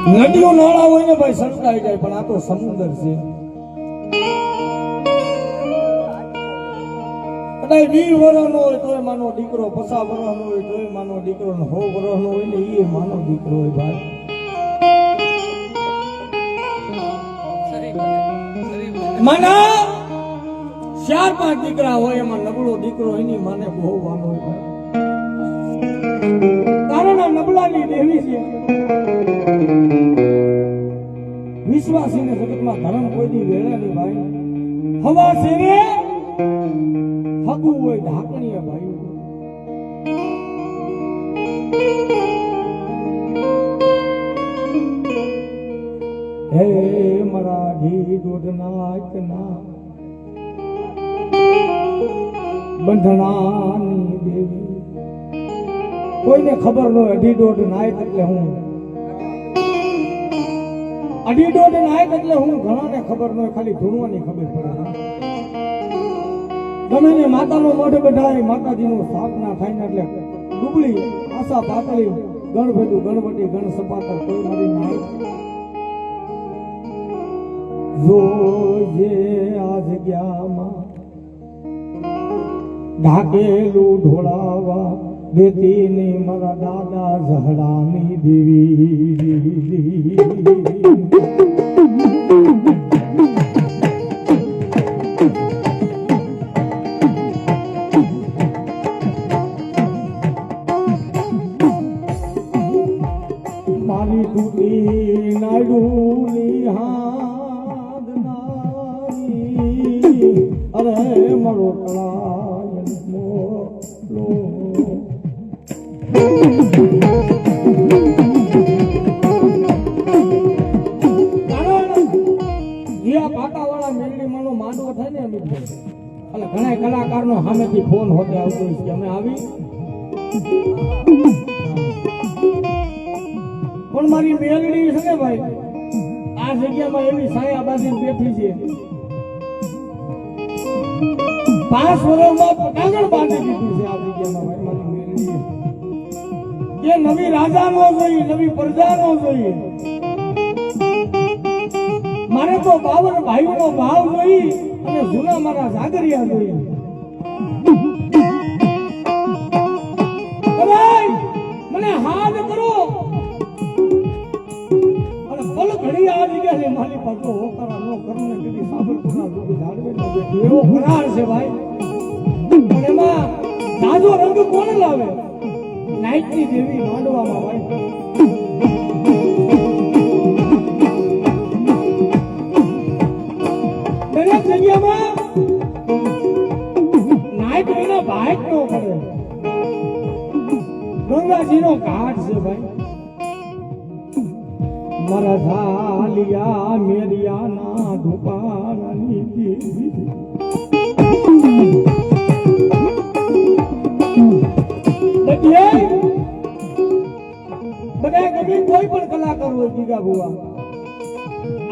નદીઓ નાળા હોય ને ભાઈ સંતાઈ જાય, પણ આ તો સમુદ્ર છે. કદાચ 20 વર્ષનો હોય તોય માનો દીકરો, 50 વર્ષનો હોય તોય માનો દીકરો, 100 વર્ષનો હોય ને એ માનો દીકરો હોય ભાઈ. માના 4-5 દીકરા હોય એમાં નબળો દીકરો એની માને બહુ વાનો હોય ભાઈ. કારણ આ નબળાની દેવી છે. વિશ્વાસીને જગતમાં ધર્મ કોઈ દી વેળા નહીં ભાઈ. હવા શેરે હગું હોય ઢાકણીએ ભાઈ. હે મરાઠી દોડનાચના બંધણાની દેવી. કોઈને ખબર ન હોય 1.5 નાયક એટલે હું, 1.5 નાયક એટલે હું. ઘણાને ખબર ન હોય, ખાલી ધૂણવાની ખબર પડે. ગમે ને માતાનો મઢ બધાય માતાજીનું સ્થાપના થાય ને એટલે ડુબળી આશા પાતળી ગણભેદું ગણપતિ ગણ સપાતર કોઈ મારી નાયક. જોજે આ જગ્યામાં ઢાકેલું ઢોળાવા દેતી ને મારા દાદા ઝહડાની દેવી. મારી તૂટી નાડુની હાથ નાની, અરે મારો કળાયન મોલો. પાટાવાળા મેલડી માનો માંડવો થાય ને અમે એટલે ઘણા કલાકારનો સામેથી ફોન હોતે આવતો હોય કે અમે આવી. પણ મારી મેલડી છે ને ભાઈ, આ જગ્યામાં એવી સાયા બાંધી બેઠી છે. 5 વર્ષમાં પટાંગણ બાંધી દીધું છે આ જગ્યામાં ભાઈ મારી મેલડી. એ નવી રાજા નો જોઈએ, નવી પ્રજા નો જોઈએ. મારે તો 52 ભાઈઓનો ભાવ જોઈ અને જૂના મારા જાગરિયા જોઈ. મને હાથ કરો અને પલ ઘડી આ જગ્યાએ મારી પાસે હોકારા નો કરીને કીધી સાબરપુરના દૂધ જાળવે એવો કરાર છે ભાઈ. પણ એમાં તાજો રંગ કોણ લાવે? નાઈટની દેવી માંડવામાં ભાઈ. દરેક જગ્યામાં નાઈટ વિના બાઇક નો કરે. ગંગાજીનો ઘાટ છે ભાઈ. મારા ઝાલિયા મેરિયાના દુકાનની દેવી. બધા ગમે કોઈ પણ કલાકાર હોય ગીગા બુઆ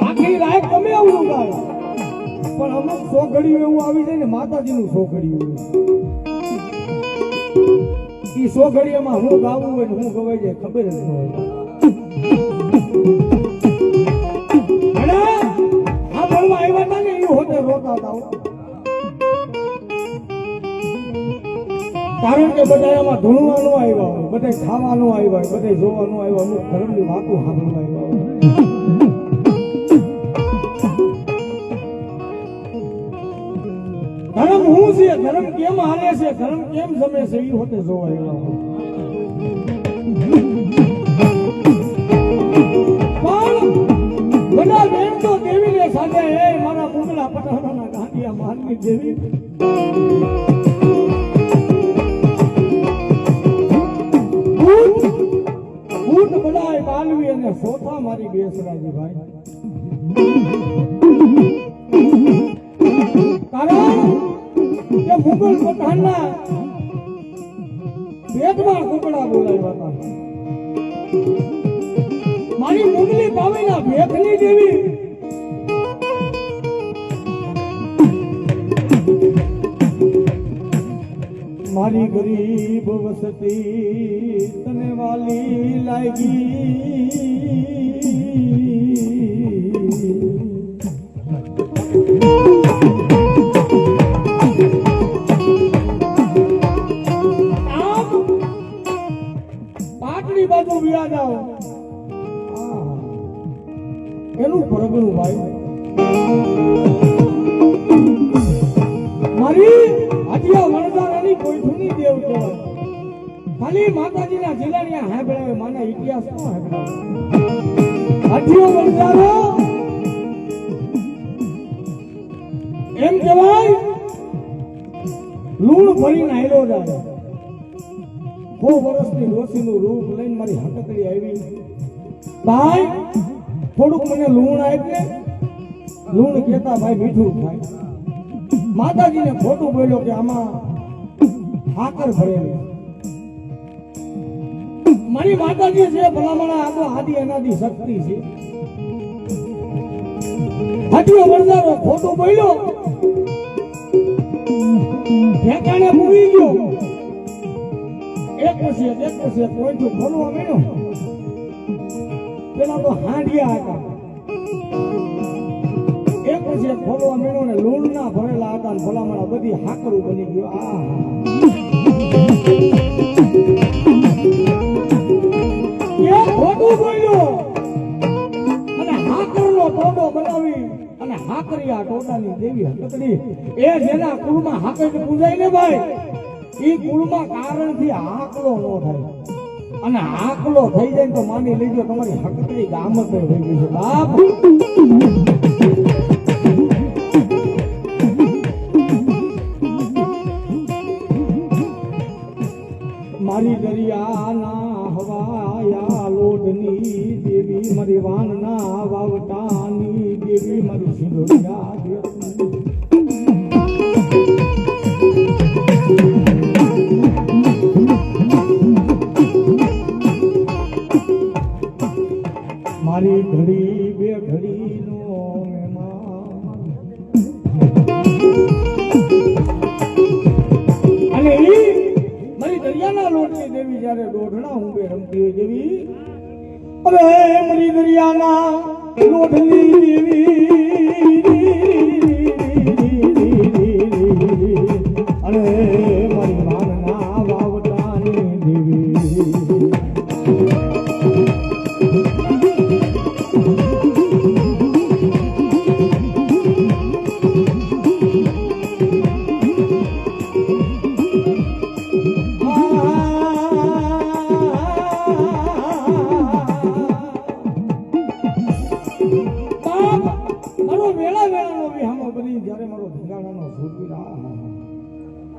આખી રાત ગમે એવું ગાય, પણ અમુક સોઘડિયું એવું આવી જાય ને માતાજીનું સોઘડિયું હોય. એ સોઘડિયામાં હું ગાવું હોય ને હું ગવાઈ જાય ખબર જ ન હોય. આ બોલવા આવ્યા હતા ને એ હોતે રોતા હતા. કારણ કે બધા એમાં ધૂણવાનું આવ્યા હોય, બધા ખાવાનું આવ્યા હોય, બધા જોવાનું આવ્યા, અમુક ધર્મની વાતો સાંભળવા આવ્યા હોય. ધર્મ શું છે, ધર્મ કેમ હાલે છે, ધર્મ કેમ જમે છે, એ હોતે જોવા આવ્યા હોય. પણ બધા બેન તો દેવીને સાથે હે મારા મુગલા પટાણાના ગાંઠિયા મારની દેવી. બધાય બાલવી અને સોથા મારી બેસરાજી ભાઈ. કારણ કે મુગલ પઠાણના પેટમાં કુકડા બોલાવ્યા હતા. મારી મુગલી પાવીના ભેખની દેવી મારી ગરીબ વસતી તને વાલી લાગી. પાટલી બાજુ વિયા જાઓ એનું પરગણું ભાઈ મારી હટિયા વણઝારાની કોઈઠુની દેવ કહેવાય ખાલી માતાજીના જિલ્લાની હાંભળાવે માના ઇતિહાસ નો હાંભળાવે હટિયો વણઝારો એમ કહેવાય લૂણ ભરીને આયલો જાય 100 વર્ષની ડોસીનું રૂપ લઈને મારી હકકડી આવી ભાઈ થોડુંક મને લૂણ આપે લૂણ કહેતા ભાઈ મીઠું થાય માતાજીને ખોટું બોલ્યો કે આમાં હાકર ભરેલી મારી માતાજી છે ભલામણા આ તો આદિ અનાદિ શક્તિ છે હટિયો વણઝારો ખોટું બોલ્યો ઠેકાણે મૂકી ગયો એક પછી કોઈઠું ખોલવા માંડ્યો પેલા તો હાંડિયા હતા એક પછી ખોલવા માંડ્યો ને લૂણના ભરેલા હતા ને ભલામણા બધી હાકરું બની ગયો એ ખોટું બોલ્યો અને હાકરનો ટોટો બનાવી અને હાકરિયા ટોટાની દેવી હકકડી એ જેના કુળમાં હાકર પૂજાય ને ભાઈ ઈ કુળમાં કારણથી હાકલો ન થાય અને હાકલો થઈ જાય તો માની લેજો તમારી હકકડી ગામત થઈ ગઈ છે બાપ મારી દરિયાના હવાયા લોટની દેવી મારી વાનના વાવટાની દેવી મારી સિંદુરિયા મારી ઘડી બે ઘડીનો મહેમાન અને ઈ મારી દરિયાના લોટની દેવી જ્યારે દોઢણા ઊંબે રમતી હોય જેવી અરે મારી દરિયાના લોટની દેવી અરે મારી વાનના વાવટાની દેવી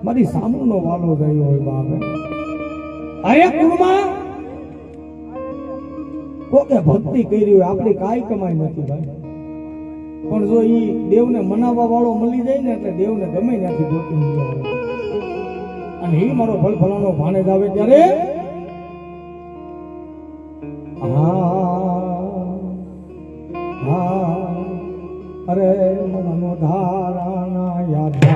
મારી સામુનો વાલો થયો હોય બાપે અરે કુળમાં કોકે ભક્તિ કરી હોય આપણી કાઈ કમાઈ નથી ભાઈ પણ જો ઈ દેવને મનાવવા વાળો મળી જાય ને એટલે દેવને ગમે ત્યાંથી ગોતી મળી આવે અને ઈ મારો ફળફલાનો ભાણેજ આવે ત્યારે અરે મનનો ધારાના યાદ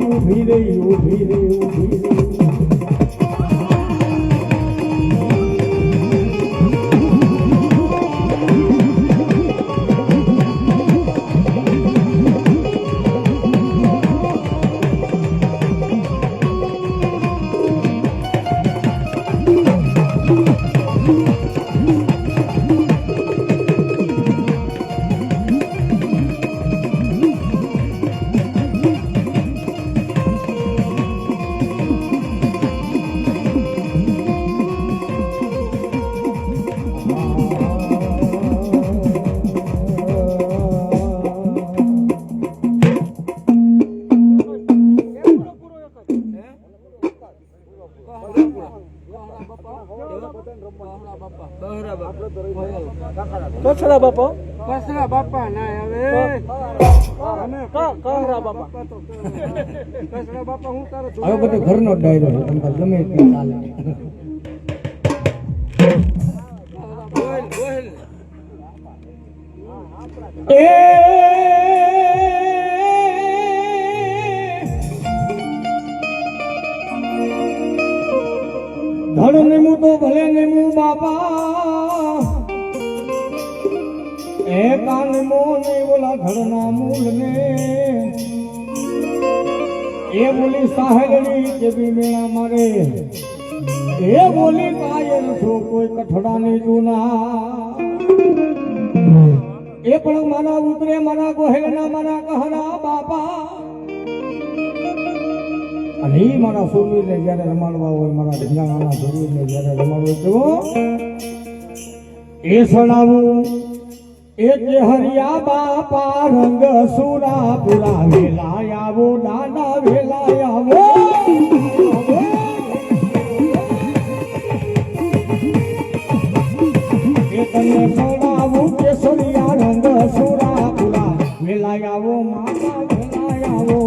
ઉભી રહી કસરા બાપા કસરા બાપા ના હવે અમે કહરા બાપા કસરા બાપા હું તારો હવે બધો ઘરનો ડાયરો છે તમને ગમે તે ચાલે બોલ બોલ એ ધડ નેમું તો ભલે નેમું બાપા એ કાન મોને ઓલા ધડના મૂળ ને એ બોલી સાહેલડી કે બી મેળા મારે એ બોલી કાયર છો કોઈ કઠડાની જૂના એ પણ મારા ઉતરે મારા ગોહેલના મારા કહરા બાપા અને ઈ મારા સુરવીરને જ્યારે રમાડવા હોય મારા ઢીંગાણાના સુરવીરને જ્યારે રમાડવો તો એ સણાવું એ કે હરિયા બાપા રંગ સુરા પુરા વેલા આવો દાદા વેલા આવો એ તને સણાવું કે સરિયા રંગ સુરા પુરા વેલા આવો માતા વેલા આવો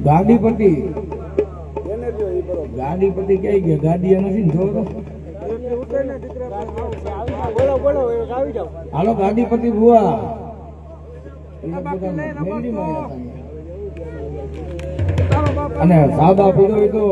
ગાડીપતિ ગાડીપતિ ક્યાં ગયા? ગાડી નથી ને જોવો હાલો ગાડીપતિ બુઆ અને સાબા પીધો હોય તો